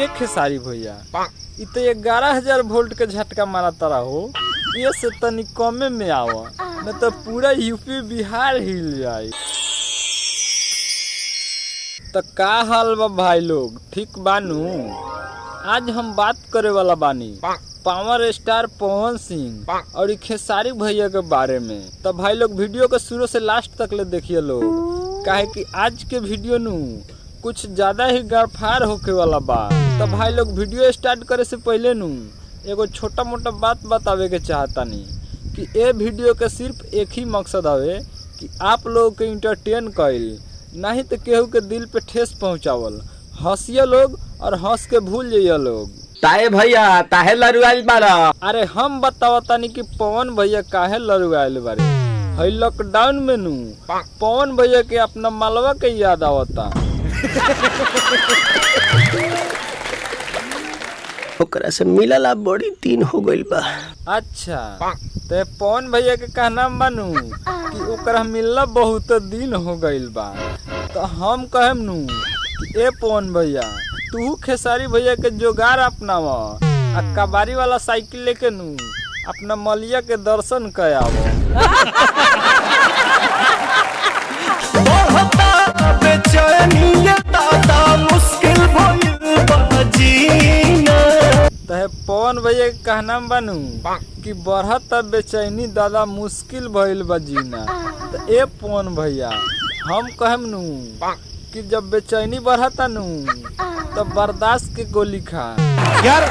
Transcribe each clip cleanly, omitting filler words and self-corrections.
ये खेसारी भैया इ तो 11,000 वोल्ट के झटका मारा तारा हो। ये से तनी कमे में आवा न तो पूरा यूपी बिहार हिल जाए। तो का हाल बा भाई लोग, ठीक बानू? आज हम बात करे वाला बानी पावर स्टार पवन सिंह और खेसारी भैया के बारे में। तो भाई लोग वीडियो के शुरू से लास्ट तक ले देखिए लोग, काहे कि आज के वीडियो नु कुछ ज्यादा ही गड़फार होके वाला बा। तो भाई लोग वीडियो स्टार्ट करे से पहले नु एगो छोटा मोटा बात बतावे के चाहतानी कि ये वीडियो के सिर्फ एक ही मकसद हवे कि आप लोग के इंटरटेन कइल, नहीं तो केहू के दिल पे ठेस पहुँचावल। हंसिए लोग और हंस के भूल जाइए लोग। ताहे भैया ताहे लरुआइल बारा? अरे हम बतावतानी कि पवन भैया काहे लरुआइल बारे। हई लॉकडाउन में नु पवन भैया के अपना मालवा के याद आवता। ओकरा से मिलला बड़ी दिन हो गइल बा। अच्छा ते पवन भैया के कहना मानू कि ओकरा मिलला बहुत दिन हो गइल बा। तो हम कहेम नु कि ए पवन भैया तू खेसारी भैया के जोगार अपनावा आ कबारी वाला साइकिल लेके नु अपना मलिया के दर्शन करावो। तहे पवन भैया के कहना बानू कि बढ़त बेचैनी दादा मुश्किल भइल बा जीना। तो ए पवन भैया हम कहम नु कि जब बेचैनी बढ़ता नु तो बर्दाश्त के गोली खा यार।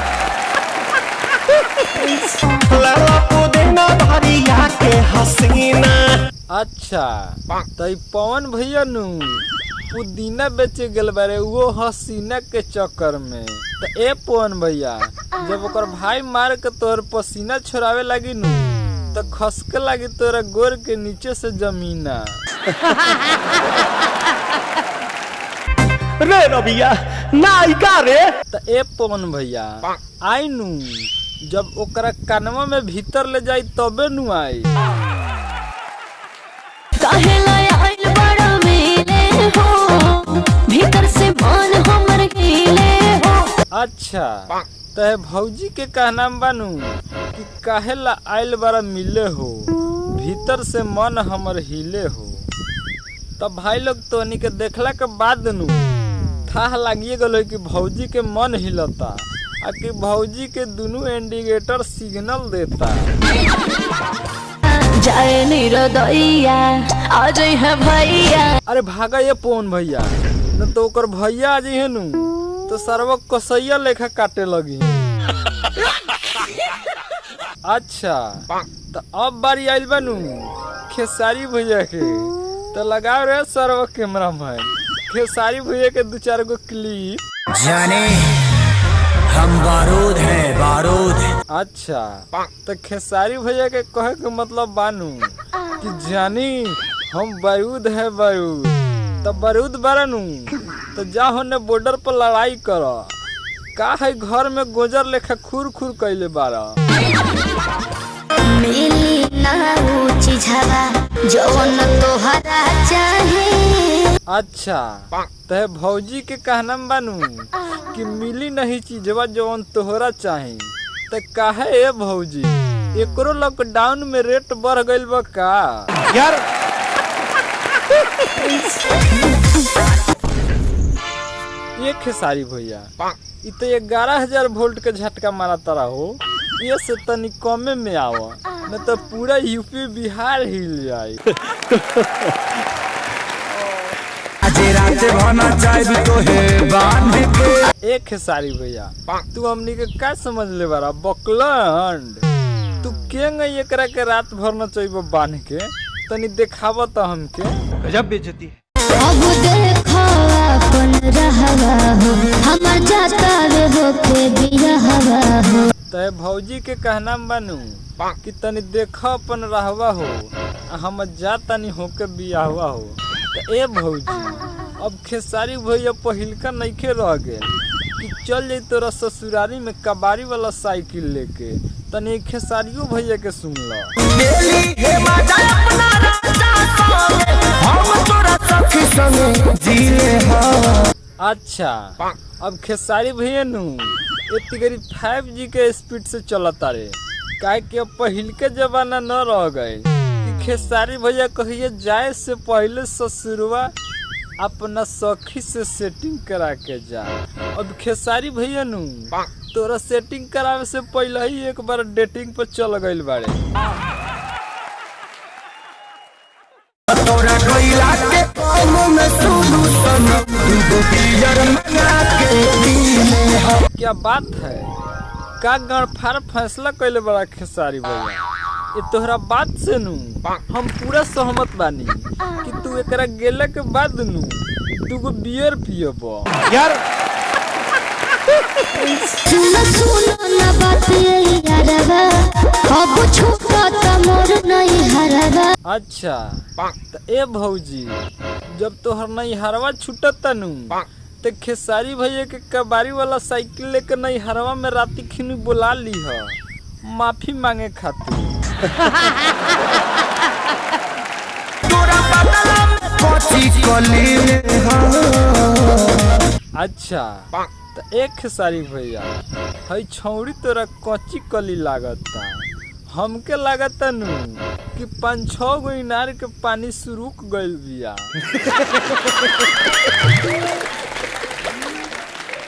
के हसीना। अच्छा तो पवन भैया नु पुदीना बेचे गेल बारे वो हसीना के चक्कर में। तो ए पवन भैया जब ओकर भाई मार के तोर पसीना छोड़ावे लगी नु तो खसके लगी तोरा गोर के नीचे से जमीना। रे रबिया नायिका रे। तो ए पवन भैया आई नु जब ओकरा कानवा में भीतर ले जाई तबे नु आई। काहेला आइल बड़ा मिले हो, भीतर से मन हमर हिले हो। अच्छा तो भौजी के कहना बानू कि काहेला आइल बड़ा मिले हो, भीतर से मन हमर हिले हो। तब भाई लोग तोनी के देखला के बाद नु थाह लागिए गलो कि भौजी के मन हिलता आ कि भौजी के दोनों इंडिकेटर सिग्नल देता। जाए निरदैया आ जाई है भैया। अरे भागा ये पवन भैया न तो ओकर भैया आ जाइए नु तो सरवा कसैया लेखा काटे लगी। अच्छा तो अब बारी आइल बानू खेसारी भैया के। तो लगाओ रे सरवा कैमरा में खेसारी भैया के 2-4 गो क्लिप। जाने हम बारूद हैं बारूद। अच्छा तो खेसारी भैया के कहे के मतलब बानू कि जानी हम बारूद है बारूद। तो बारूद बारानू तो जा होने बॉर्डर पर लड़ाई कर का है घर में गोजर लेखा खुर खुर कैले बारा। मिली ना ऊंची झवा जवन तोहरा चाहे। अच्छा तो भौजी के कहना बानू कि मिली नहीं चीजवा जवन तोहरा चाहे। तो काहे ए भौजी एकरो लॉकडाउन में रेट बढ़ गइल बा का यार? ये खेसारी भैया इ तो 11,000 वोल्ट के झटका मारा तारा हो। ये से तनी कमे में आवा न तो पूरा यूपी बिहार हिल जाए। ए खेसारी भैया तू हमनी के का समझ ले बारा बकलंड? तू केंगे एकरा के रात भर न चाहिए बांध के तनी देखावा तो हमके। गजब बेइज्जती है। अब देखो अपन रहवा हो, हमर जाता रे होके बिरहवा हो। तो भौजी के कहना बानू कि तनी देखा अपन रहवा हो हम जा तनी होके बियाहवा हो। तो ए भौजी अब खेसारी भैया पहिलका नइखे रह गए कि चल जाई तोरा ससुरारी में कबारी वाला साइकिल लेके। तनी खेसारियो भैया के सुन लो। अच्छा अब खेसारी भैया नु इतनी गरी 5G के स्पीड से चलता रे, काहे कि अब पहिल के जमाना न रह गए कि खेसारी भैया कहिए जाए से पहले ससुरवा अपना सखी से सेटिंग करा के जा। अब खेसारी भैया नु तोरा सेटिंग करावे से पहले ही एक बार डेटिंग पर चल गइल बाड़े। तोरा कोइला के काम में सुनु सना तू पियर मंगा के दीने। क्या बात है, का गणफार फैसला कैले बड़ा खेसारी भैया। ये तोहरा बात से नु हम पूरा सहमत बानी कि तू एकरा गेला के बाद नु तू बियर पियब यार। सुनो सुनो ना बात ये यारवा, अब छूटा त मोर नहीं हरवा। अच्छा त ए भौजी, जब तोहर नहीं हरवा छूटत नु ते खेसारी भैया के कबारी वाला साइकिल लेकर नहीं हरवा में राती खिनी बुला ली है माफी मांगे खातिर। अच्छा तो एक खेसारी भैया हई छौड़ी तोरा कच्ची कली लागता, हमके लागता नु कि 5-6 गो इनार के पानी सुरुक गइल बिया।